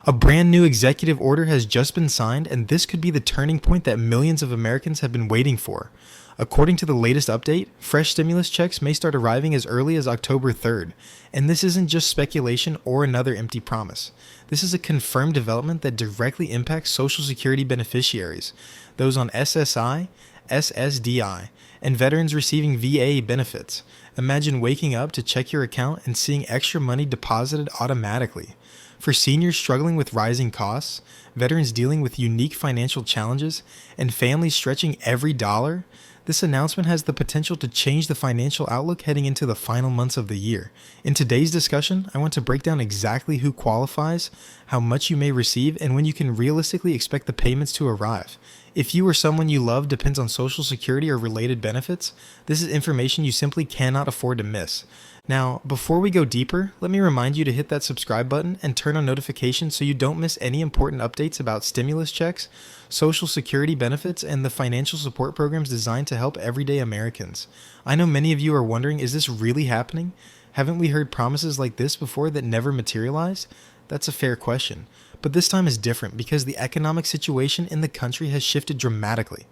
A brand new executive order has just been signed, and this could be the turning point that millions of Americans have been waiting for. According to the latest update, fresh stimulus checks may start arriving as early as October 3rd, and this isn't just speculation or another empty promise. This is a confirmed development that directly impacts Social Security beneficiaries, those on SSI, SSDI, and veterans receiving VA benefits. Imagine waking up to check your account and seeing extra money deposited automatically. For seniors struggling with rising costs, veterans dealing with unique financial challenges, and families stretching every dollar, this announcement has the potential to change the financial outlook heading into the final months of the year. In today's discussion, I want to break down exactly who qualifies, how much you may receive, and when you can realistically expect the payments to arrive. If you or someone you love depends on Social Security or related benefits, this is information you simply cannot afford to miss. Now, before we go deeper, let me remind you to hit that subscribe button and turn on notifications so you don't miss any important updates about stimulus checks, Social Security benefits, and the financial support programs designed to help everyday Americans. I know many of you are wondering, is this really happening? Haven't we heard promises like this before that never materialized? That's a fair question. But this time is different because the economic situation in the country has shifted dramatically.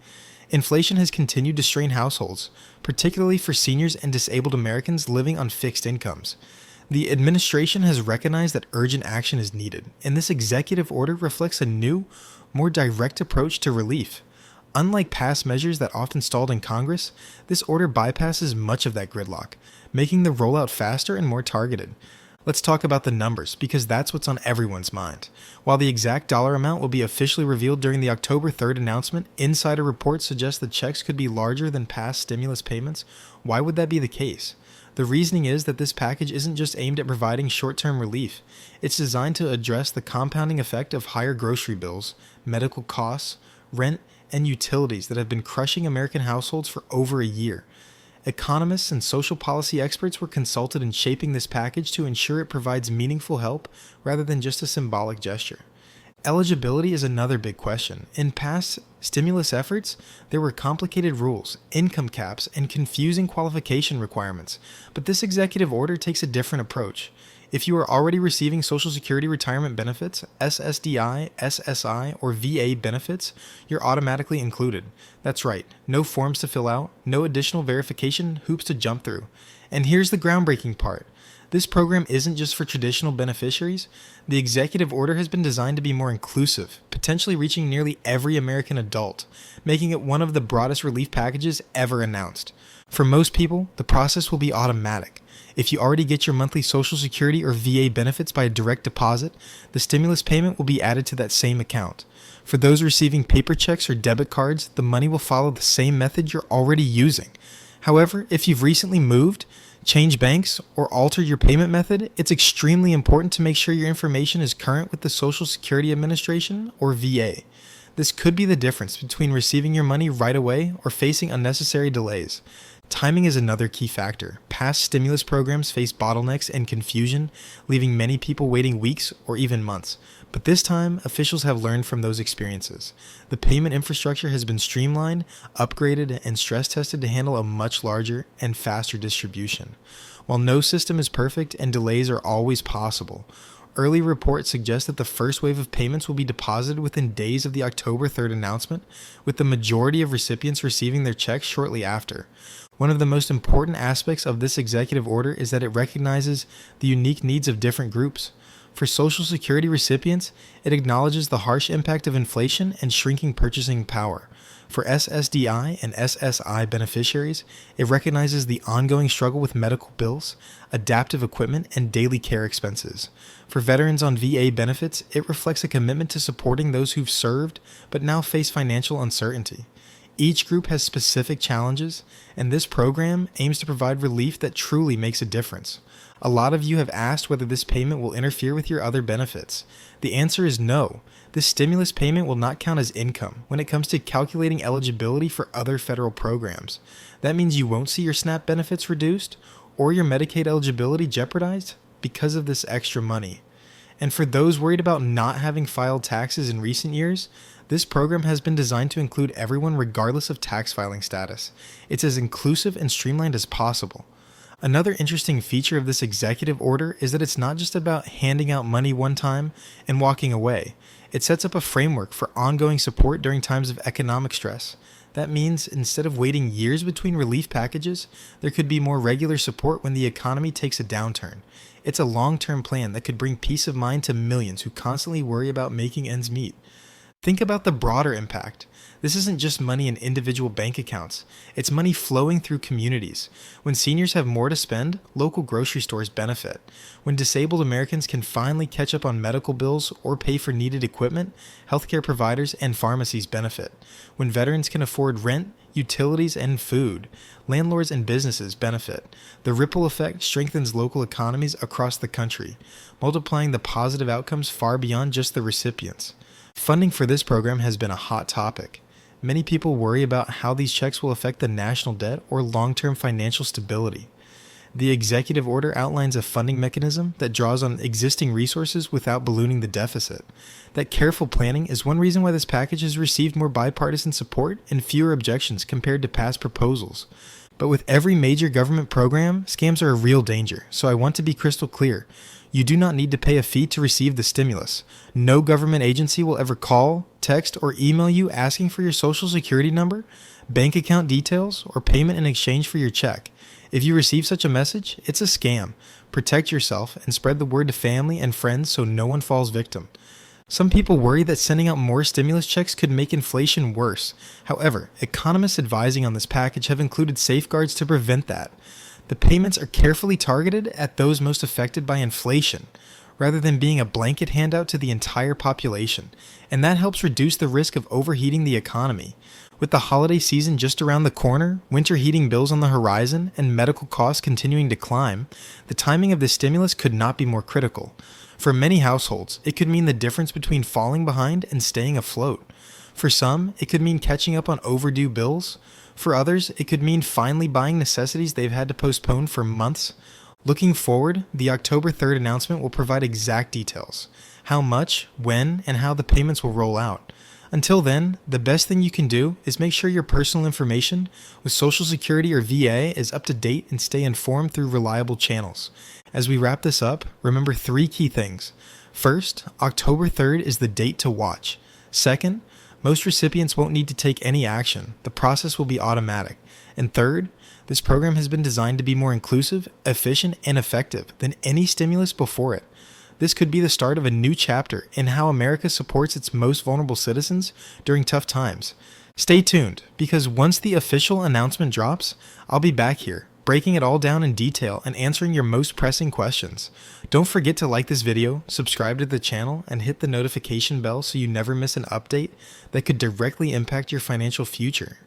Inflation has continued to strain households, particularly for seniors and disabled Americans living on fixed incomes. The administration has recognized that urgent action is needed, and this executive order reflects a new, more direct approach to relief. Unlike past measures that often stalled in Congress, this order bypasses much of that gridlock, making the rollout faster and more targeted. Let's talk about the numbers, because that's what's on everyone's mind. While the exact dollar amount will be officially revealed during the October 3rd announcement, insider reports suggest the checks could be larger than past stimulus payments. Why would that be the case? The reasoning is that this package isn't just aimed at providing short-term relief. It's designed to address the compounding effect of higher grocery bills, medical costs, rent, and utilities that have been crushing American households for over a year. Economists and social policy experts were consulted in shaping this package to ensure it provides meaningful help rather than just a symbolic gesture. Eligibility is another big question. In past stimulus efforts, there were complicated rules, income caps, and confusing qualification requirements, but this executive order takes a different approach. If you are already receiving Social Security retirement benefits, SSDI, SSI, or VA benefits, you're automatically included. That's right, no forms to fill out, no additional verification hoops to jump through. And here's the groundbreaking part. This program isn't just for traditional beneficiaries. The executive order has been designed to be more inclusive, potentially reaching nearly every American adult, making it one of the broadest relief packages ever announced. For most people, the process will be automatic. If you already get your monthly Social Security or VA benefits by a direct deposit, the stimulus payment will be added to that same account. For those receiving paper checks or debit cards, the money will follow the same method you're already using. However, if you've recently moved, changed banks, or altered your payment method, it's extremely important to make sure your information is current with the Social Security Administration or VA. This could be the difference between receiving your money right away or facing unnecessary delays. Timing is another key factor. Past stimulus programs face bottlenecks and confusion, leaving many people waiting weeks or even months. But this time, officials have learned from those experiences. The payment infrastructure has been streamlined, upgraded, and stress tested to handle a much larger and faster distribution. While no system is perfect and delays are always possible, early reports suggest that the first wave of payments will be deposited within days of the October 3rd announcement, with the majority of recipients receiving their checks shortly after. One of the most important aspects of this executive order is that it recognizes the unique needs of different groups. For Social Security recipients, it acknowledges the harsh impact of inflation and shrinking purchasing power. For SSDI and SSI beneficiaries, it recognizes the ongoing struggle with medical bills, adaptive equipment, and daily care expenses. For veterans on VA benefits, it reflects a commitment to supporting those who've served but now face financial uncertainty. Each group has specific challenges, and this program aims to provide relief that truly makes a difference. A lot of you have asked whether this payment will interfere with your other benefits. The answer is no. This stimulus payment will not count as income when it comes to calculating eligibility for other federal programs. That means you won't see your SNAP benefits reduced or your Medicaid eligibility jeopardized because of this extra money. And for those worried about not having filed taxes in recent years, this program has been designed to include everyone regardless of tax filing status. It's as inclusive and streamlined as possible. Another interesting feature of this executive order is that it's not just about handing out money one time and walking away. It sets up a framework for ongoing support during times of economic stress. That means instead of waiting years between relief packages, there could be more regular support when the economy takes a downturn. It's a long-term plan that could bring peace of mind to millions who constantly worry about making ends meet. Think about the broader impact. This isn't just money in individual bank accounts. It's money flowing through communities. When seniors have more to spend, local grocery stores benefit. When disabled Americans can finally catch up on medical bills or pay for needed equipment, healthcare providers and pharmacies benefit. When veterans can afford rent, utilities, and food, landlords and businesses benefit. The ripple effect strengthens local economies across the country, multiplying the positive outcomes far beyond just the recipients. Funding for this program has been a hot topic. Many people worry about how these checks will affect the national debt or long-term financial stability. The executive order outlines a funding mechanism that draws on existing resources without ballooning the deficit. That careful planning is one reason why this package has received more bipartisan support and fewer objections compared to past proposals. But with every major government program, scams are a real danger, so I want to be crystal clear. You do not need to pay a fee to receive the stimulus. No government agency will ever call, text, or email you asking for your social security number, bank account details, or payment in exchange for your check. If you receive such a message, it's a scam. Protect yourself and spread the word to family and friends so no one falls victim. Some people worry that sending out more stimulus checks could make inflation worse. However, economists advising on this package have included safeguards to prevent that. The payments are carefully targeted at those most affected by inflation, rather than being a blanket handout to the entire population, and that helps reduce the risk of overheating the economy. With the holiday season just around the corner, winter heating bills on the horizon, and medical costs continuing to climb, the timing of this stimulus could not be more critical. For many households, it could mean the difference between falling behind and staying afloat. For some, it could mean catching up on overdue bills. For others, it could mean finally buying necessities they've had to postpone for months. Looking forward, the October 3rd announcement will provide exact details: how much, when, and how the payments will roll out. Until then, the best thing you can do is make sure your personal information with Social Security or VA is up to date and stay informed through reliable channels. As we wrap this up, remember 3 key things. First, October 3rd is the date to watch. Second, most recipients won't need to take any action. The process will be automatic. And third, this program has been designed to be more inclusive, efficient, and effective than any stimulus before it. This could be the start of a new chapter in how America supports its most vulnerable citizens during tough times. Stay tuned, because once the official announcement drops, I'll be back here, breaking it all down in detail and answering your most pressing questions. Don't forget to like this video, subscribe to the channel, and hit the notification bell so you never miss an update that could directly impact your financial future.